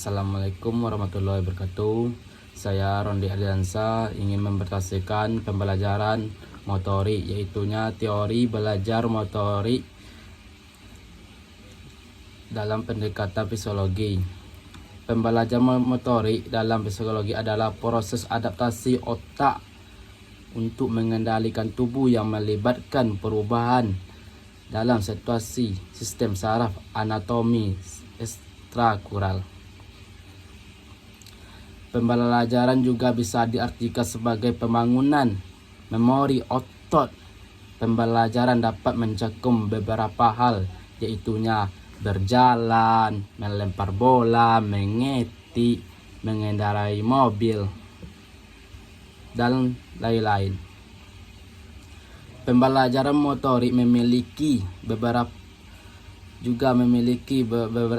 Assalamualaikum warahmatullahi wabarakatuh. Saya Rondi Ardiansa ingin mempresentasikan pembelajaran motorik, yaitunya teori belajar motorik dalam pendekatan psikologi. Pembelajaran motorik dalam psikologi adalah proses adaptasi otak untuk mengendalikan tubuh yang melibatkan perubahan dalam situasi sistem saraf anatomi ekstrakural. Pembelajaran juga bisa diartikan sebagai pembangunan memori otot. Pembelajaran dapat mencakup beberapa hal, yaitunya berjalan, melempar bola, mengetik, mengendarai mobil, dan lain-lain. Pembelajaran motorik memiliki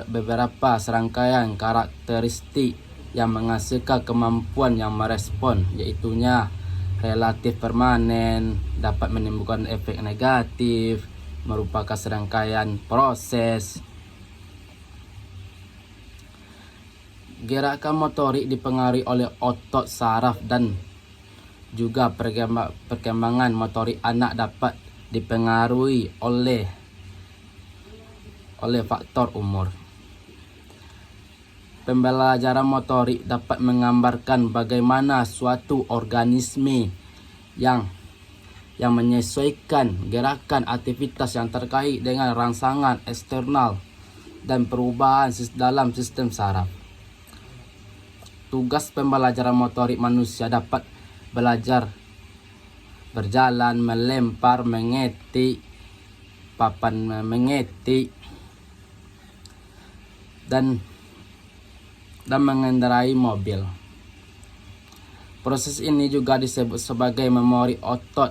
beberapa serangkaian karakteristik yang menghasilkan kemampuan yang merespon, yaitunya relatif permanen, dapat menimbulkan efek negatif, merupakan serangkaian proses. Gerakan motorik dipengaruhi oleh otot saraf dan juga perkembangan motorik anak dapat dipengaruhi oleh faktor umur. Pembelajaran motorik dapat menggambarkan bagaimana suatu organisme yang menyesuaikan gerakan aktivitas yang terkait dengan rangsangan eksternal dan perubahan dalam sistem saraf. Tugas pembelajaran motorik manusia dapat belajar berjalan, melempar, mengetik, papan mengetik, dan mengendarai mobil. Proses ini juga disebut sebagai memori otot.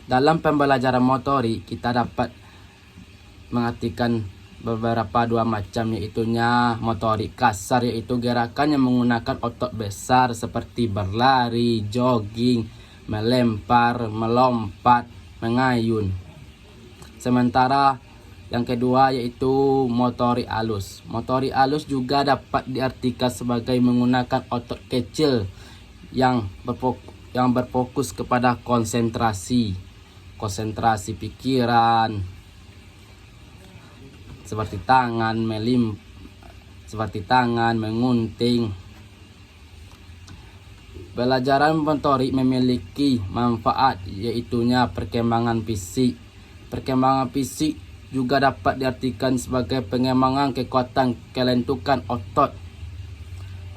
Dalam pembelajaran motorik, kita dapat mengartikan dua macam, yaitunya motorik kasar, yaitu gerakan yang menggunakan otot besar seperti berlari, jogging, melempar, melompat, mengayun. Sementara yang kedua yaitu motorik halus. Motorik halus juga dapat diartikan sebagai menggunakan otot kecil yang berfokus kepada konsentrasi pikiran, seperti tangan mengunting. Pelajaran motorik memiliki manfaat, yaitunya perkembangan fisik. Perkembangan fisik juga dapat diartikan sebagai pengembangan kekuatan kelentukan otot.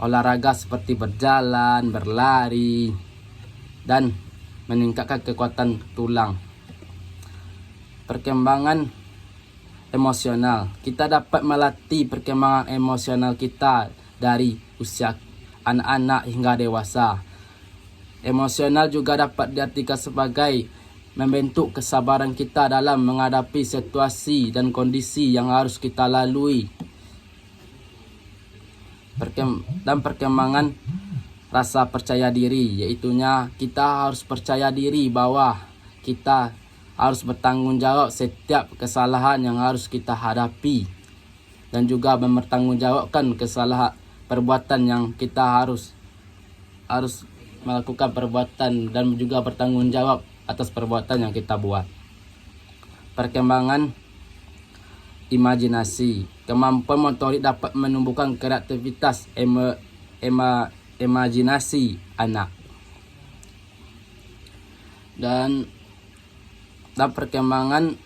Olahraga seperti berjalan, berlari, dan meningkatkan kekuatan tulang. Perkembangan emosional. Kita dapat melatih perkembangan emosional kita dari usia anak-anak hingga dewasa. Emosional juga dapat diartikan sebagai membentuk kesabaran kita dalam menghadapi situasi dan kondisi yang harus kita lalui. Dan perkembangan rasa percaya diri, yaitunya kita harus percaya diri bahwa kita harus bertanggung jawab setiap kesalahan yang harus kita hadapi, dan juga mempertanggungjawabkan kesalahan perbuatan yang kita harus melakukan perbuatan dan juga bertanggung jawab atas perbuatan yang kita buat. Perkembangan imajinasi. Kemampuan motorik dapat menumbuhkan kreativitas imajinasi anak. Dan perkembangan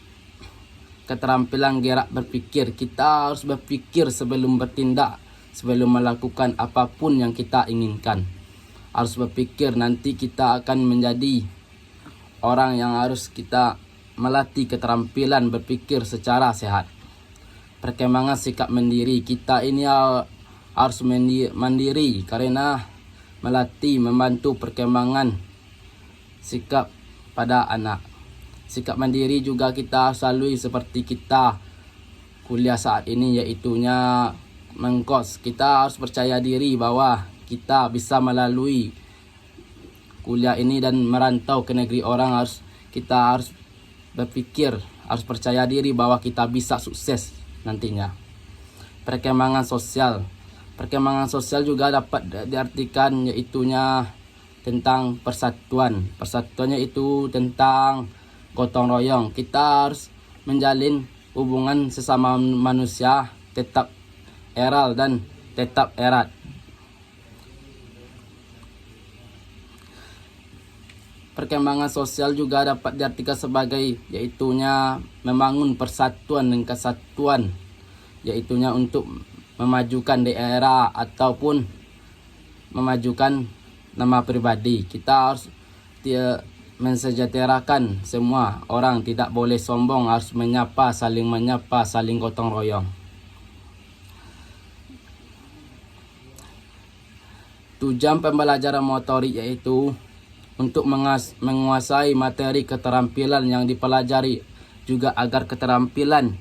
keterampilan gerak berpikir. Kita harus berpikir sebelum bertindak, sebelum melakukan apapun yang kita inginkan. Harus berpikir, nanti kita akan menjadi orang yang harus kita melatih keterampilan berpikir secara sehat. Perkembangan sikap mandiri. Kita ini harus mandiri karena membantu perkembangan sikap pada anak. Sikap mandiri juga kita harus lalui seperti kita kuliah saat ini, yaitunya mengkos. Kita harus percaya diri bahwa kita bisa melalui kuliah ini dan merantau ke negeri orang. Kita harus berpikir, harus percaya diri bahwa kita bisa sukses nantinya. perkembangan sosial. Perkembangan sosial juga dapat diartikan yaitunya tentang persatuan. Persatuannya itu tentang gotong royong. Kita harus menjalin hubungan sesama manusia tetap erat dan tetap erat. Perkembangan sosial juga dapat diartikan sebagai yaitunya membangun persatuan dan kesatuan, yaitunya untuk memajukan daerah ataupun memajukan nama pribadi. Kita harus mensejahterakan semua orang, tidak boleh sombong, harus menyapa, saling gotong royong. Tujuan pembelajaran motorik yaitu untuk menguasai materi keterampilan yang dipelajari, juga agar keterampilan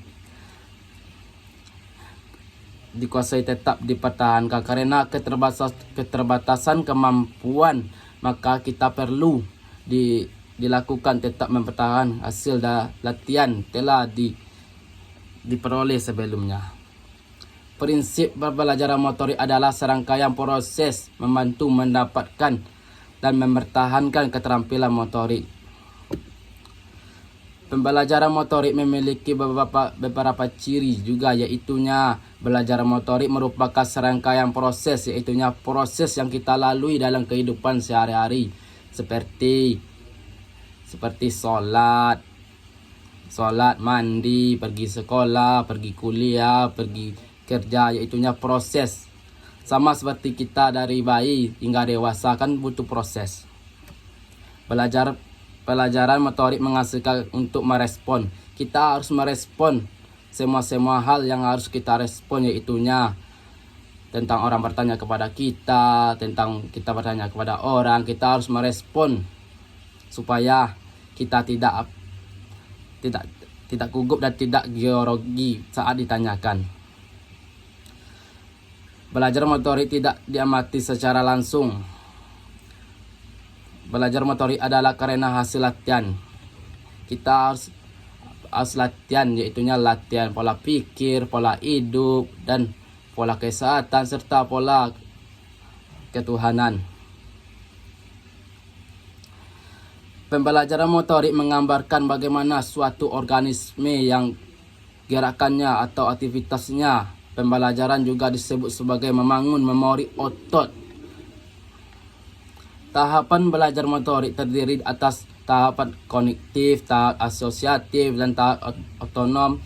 dikuasai tetap dipertahankan. Karena keterbatasan kemampuan, maka kita perlu dilakukan tetap mempertahankan hasil latihan telah diperoleh sebelumnya. Prinsip pembelajaran motorik adalah serangkaian proses membantu mendapatkan dan mempertahankan keterampilan motorik. Pembelajaran motorik memiliki beberapa ciri juga, yaitunya belajar motorik merupakan serangkaian proses, yaitunya proses yang kita lalui dalam kehidupan sehari-hari, seperti sholat, mandi, pergi sekolah, pergi kuliah, pergi kerja, yaitunya proses. Sama seperti kita dari bayi hingga dewasa kan butuh proses. Pelajaran motorik menghasilkan untuk merespon. Kita harus merespon semua hal yang harus kita respon, yaitunya tentang orang bertanya kepada kita, tentang kita bertanya kepada orang, kita harus merespon supaya kita tidak gugup dan tidak grogi saat ditanyakan. Belajar motorik tidak diamati secara langsung. Belajar motorik adalah karena hasil latihan. Kita harus latihan, yaitunya latihan pola pikir, pola hidup, dan pola kesehatan, serta pola ketuhanan. Pembelajaran motorik menggambarkan bagaimana suatu organisme yang gerakannya atau aktivitasnya. Pembelajaran juga disebut sebagai membangun memori otot. Tahapan belajar motorik terdiri atas tahapan kognitif, tahap asosiatif, dan tahap otonom.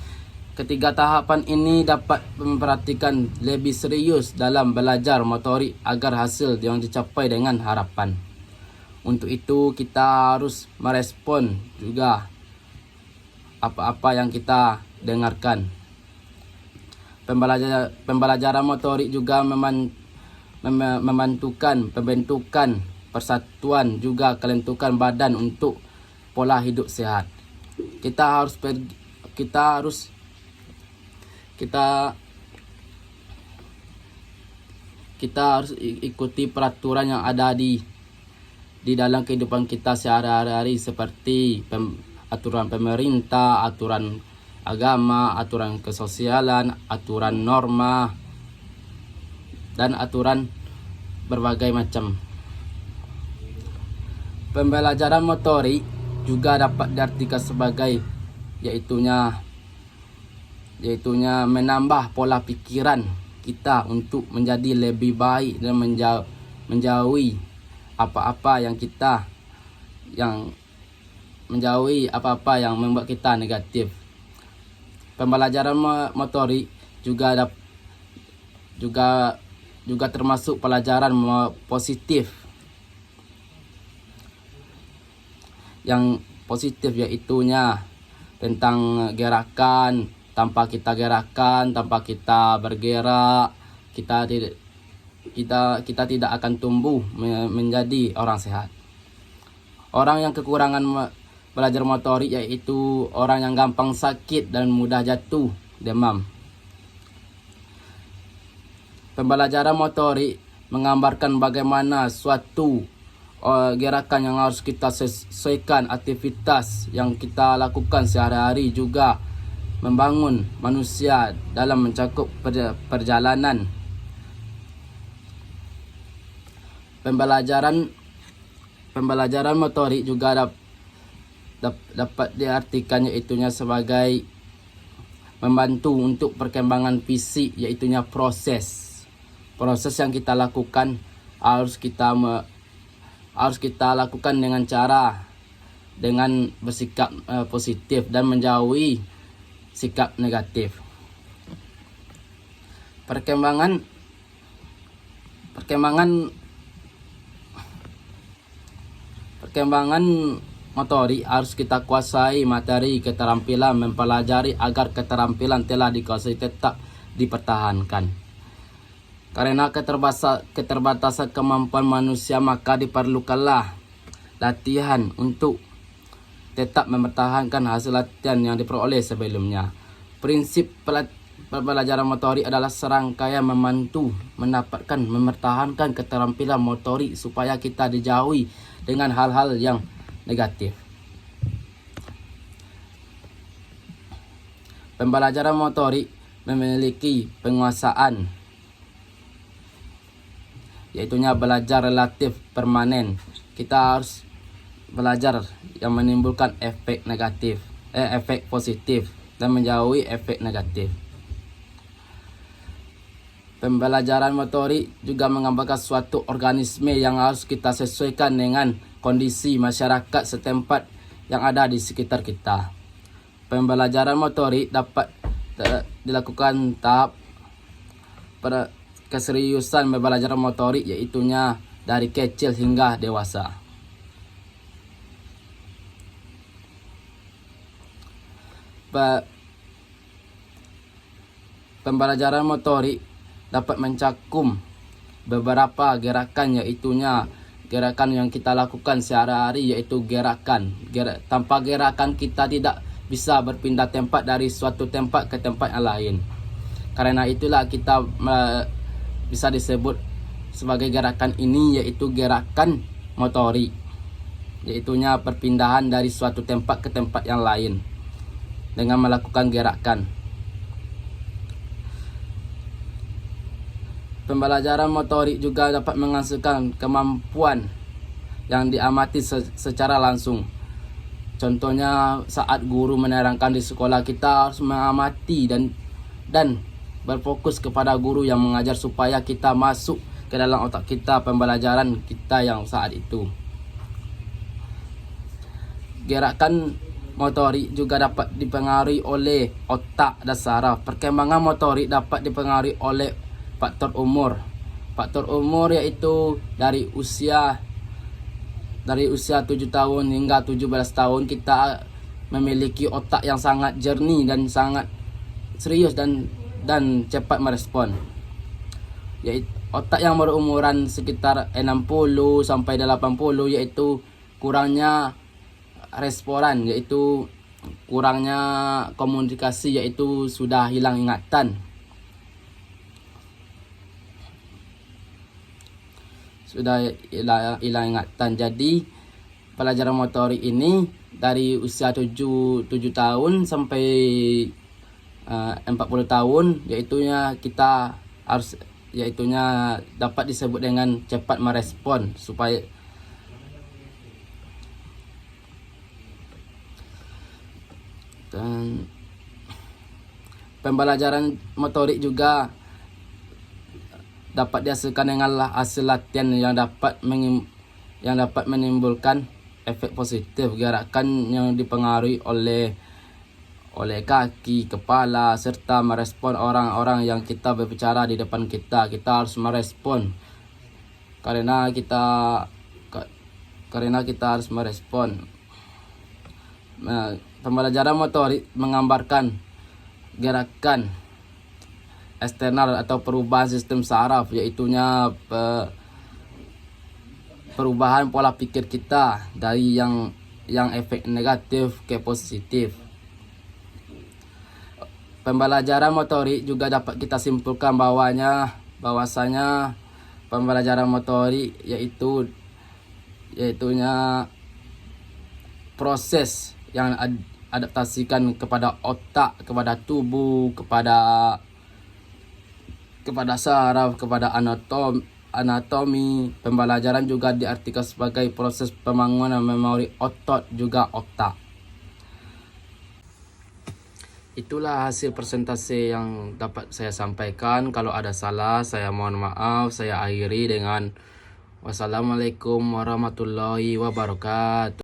Ketiga tahapan ini dapat memperhatikan lebih serius dalam belajar motorik agar hasil yang dicapai dengan harapan. Untuk itu kita harus merespon juga apa-apa yang kita dengarkan. Pembelajaran motorik juga membantukan pembentukan persatuan, juga kelentukan badan untuk pola hidup sehat. Kita harus ikuti peraturan yang ada di dalam kehidupan kita sehari-hari, seperti aturan pemerintah, aturan agama, aturan kesosialan, aturan norma, dan aturan berbagai macam. Pembelajaran motorik juga dapat diartikan sebagai yaitunya menambah pola pikiran kita untuk menjadi lebih baik dan menjauhi apa-apa yang membuat kita negatif. Pembelajaran motorik juga termasuk pelajaran positif. Yang positif yaitunya tentang gerakan. Tanpa kita bergerak, kita tidak akan tumbuh menjadi orang sehat. Orang yang kekurangan belajar motorik yaitu orang yang gampang sakit dan mudah jatuh, demam. Pembelajaran motorik menggambarkan bagaimana suatu gerakan yang harus kita sesuaikan aktivitas yang kita lakukan sehari-hari, juga membangun manusia dalam mencakup perjalanan pembelajaran motorik juga dapat diartikan yaitunya sebagai membantu untuk perkembangan fisik, yaitunya proses yang kita lakukan harus kita lakukan dengan bersikap positif dan menjauhi sikap negatif. Perkembangan motorik harus kita kuasai materi keterampilan mempelajari agar keterampilan telah dikuasai tetap dipertahankan. Karena keterbatasan kemampuan manusia, maka diperlukanlah latihan untuk tetap mempertahankan hasil latihan yang diperoleh sebelumnya. Prinsip pembelajaran motorik adalah serangkaian membantu mempertahankan keterampilan motorik supaya kita dijauhi dengan hal-hal yang negatif. Pembelajaran motorik memiliki penguasaan, yaitunya belajar relatif permanen. Kita harus belajar yang menimbulkan efek positif dan menjauhi efek negatif. Pembelajaran motorik juga menggambarkan suatu organisme yang harus kita sesuaikan dengan kondisi masyarakat setempat yang ada di sekitar kita. Pembelajaran motorik dapat dilakukan tahap keseriusan pembelajaran motorik, yaitunya dari kecil hingga dewasa. Pembelajaran motorik dapat mencakup beberapa gerakan, yaitunya gerakan yang kita lakukan sehari-hari, yaitu gerakan. Tanpa gerakan kita tidak bisa berpindah tempat dari suatu tempat ke tempat yang lain. Karena itulah kita bisa disebut sebagai gerakan ini, yaitu gerakan motorik, yaitunya perpindahan dari suatu tempat ke tempat yang lain dengan melakukan gerakan. Pembelajaran motorik juga dapat menghasilkan kemampuan yang diamati secara langsung. Contohnya saat guru menerangkan di sekolah, kita harus mengamati dan berfokus kepada guru yang mengajar supaya kita masuk ke dalam otak kita pembelajaran kita yang saat itu. Gerakan motorik juga dapat dipengaruhi oleh otak dan saraf. Perkembangan motorik dapat dipengaruhi oleh faktor umur. Faktor umur yaitu dari usia 7 tahun hingga 17 tahun kita memiliki otak yang sangat jernih dan sangat serius dan cepat merespon. Yaitu otak yang berumuran sekitar 60 sampai 80 yaitu kurangnya responan, yaitu kurangnya komunikasi, yaitu sudah hilang ingatan. Jadi pelajaran motorik ini dari usia 7 tahun sampai 40 tahun yaitunya dapat disebut dengan cepat merespon supaya dan pembelajaran motorik juga dapat dihasilkan dengan hasil latihan yang dapat menimbulkan efek positif. Gerakan yang dipengaruhi oleh kaki, kepala, serta merespon orang-orang yang kita berbicara di depan kita. Kita harus merespon karena kita harus merespon. Nah, pembelajaran motorik menggambarkan gerakan eksternal atau perubahan sistem saraf, yaitunya perubahan pola pikir kita dari yang efek negatif ke positif. Pembelajaran motorik juga dapat kita simpulkan bahwasanya pembelajaran motorik yaitunya proses adaptasikan kepada otak, kepada tubuh, kepada saraf, kepada anatomi. Pembelajaran juga diartikan sebagai proses pembangunan memori otot juga otak. Itulah hasil presentasi yang dapat saya sampaikan. Kalau ada salah, saya mohon maaf. Saya akhiri dengan wassalamualaikum warahmatullahi wabarakatuh.